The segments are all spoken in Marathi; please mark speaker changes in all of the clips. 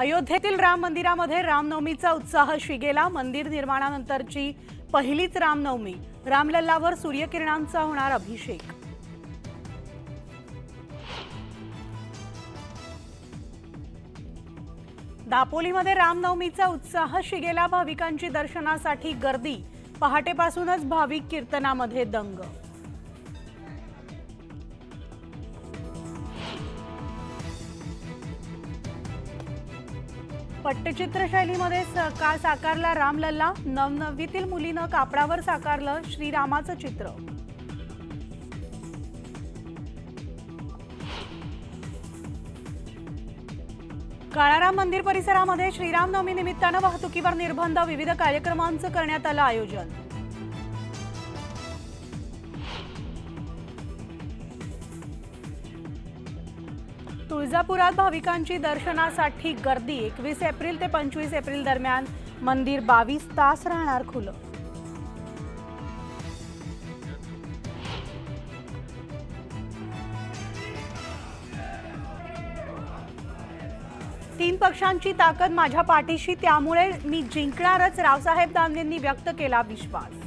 Speaker 1: अयोध्येतील राम मंदिरामध्ये रामनवमीचा उत्साह शिगेला। मंदिर निर्माणानंतरची पहिलीच रामनवमी। रामलल्लावर सूर्यकिरणांचा होणार अभिषेक। दापोलीमध्ये रामनवमीचा उत्साह शिगेला। भाविकांची दर्शनासाठी गर्दी। पहाटेपासूनच भाविक कीर्तनामध्ये दंग। पट्टचित्र शैलीमध्ये साकारला रामलल्ला। नवनवीतील मुलीनं कापडावर साकारलं श्रीरामाचं चित्र। काळाराम मंदिर परिसरामध्ये श्रीरामनवमी निमित्तानं वाहतुकीवर निर्बंध। विविध कार्यक्रमांचं करण्यात आलं आयोजन। तुळजापुरात भाविकांची दर्शनासाठी गर्दी। 21 एप्रिल ते 25 एप्रिल दरम्यान मंदिर 22 तास राहणार खुलं। तीन पक्षांची ताकद माझ्या पाठीशी, त्यामुळे मी जिंकणारच। रावसाहेब दानवेंनी व्यक्त केला विश्वास।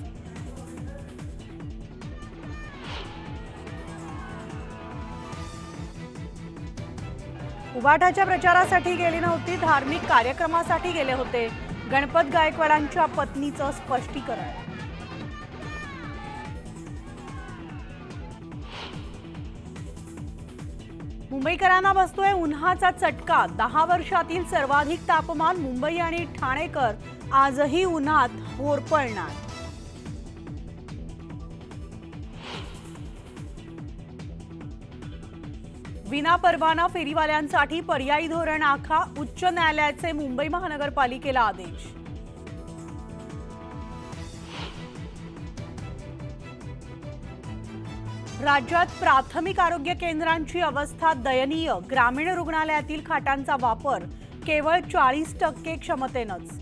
Speaker 1: उबाटाच्या प्रचारासाठी गेले नव्हते, धार्मिक कार्यक्रमासाठी गेले होते। गणपत गायकवाडांच्या पत्नीचं स्पष्टीकरण। मुंबईकरांना बसतोय उन्हाचा चटका। 10 वर्षातील सर्वाधिक तापमान। मुंबई आणि ठाणेकर आजही उन्हात होरपळणार। विना परवाना फेरीवाल्यांसाठी पर्यायी धोरण आखा। उच्च न्यायालयाचे मुंबई महानगरपालिकेला आदेश। राज्यात प्राथमिक आरोग्य केंद्रांची अवस्था दयनीय। ग्रामीण रुग्णालयातील खाटांचा वापर केवळ 40% क्षमतेनंच।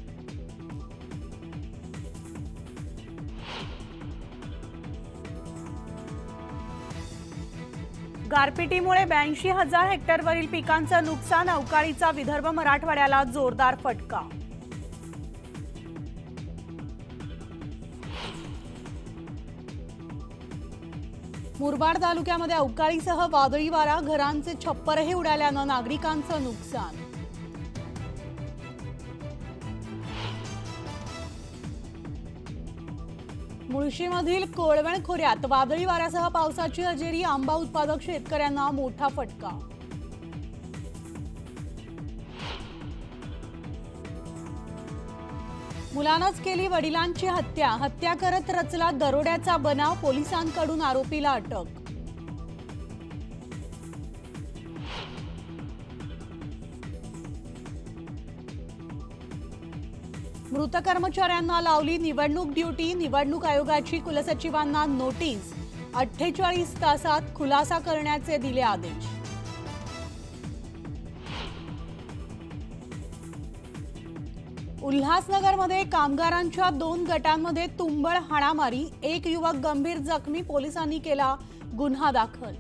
Speaker 1: गारपिटीमुळे 82,000 हेक्टरवरील पिकांचं नुकसान। अवकाळीचा विदर्भ मराठवाड्याला जोरदार फटका। मुरबाड तालुक्यामध्ये अवकाळीसह वादळी वारा। घरांचे छप्परही उडाल्यानं नागरिकांचं नुकसान। मुळशीमधील कोळवण खोऱ्यात वादळी वाऱ्यासह पावसाची हजेरी। आंबा उत्पादक शेतकऱ्यांना मोठा फटका। मुलानंच केली वडिलांची हत्या। हत्या करत रचला दरोड्याचा बनाव। पोलिसांकडून आरोपीला अटक। मृत कर्मचाऱ्यांना लावली निवडणूक ड्युटी। निवडणूक आयोगाची कुलसचिवांना नोटीस। 48 तासात खुलासा करण्याचे दिले आदेश। उल्हासनगरमध्ये कामगारांच्या 2 गटांमध्ये तुंबळ हाणामारी। एक युवक गंभीर जखमी। पोलिसांनी केला गुन्हा दाखल।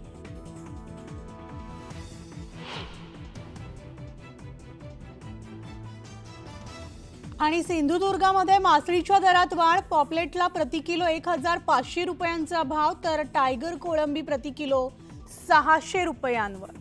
Speaker 1: आणि सिंधुदुर्गामध्ये मासळीच्या दरात वाढ। पॉपलेटला प्रति किलो 1,500 रुपयांचा भाव, तर टायगर कोळंबी प्रति किलो 600 रुपयांवर।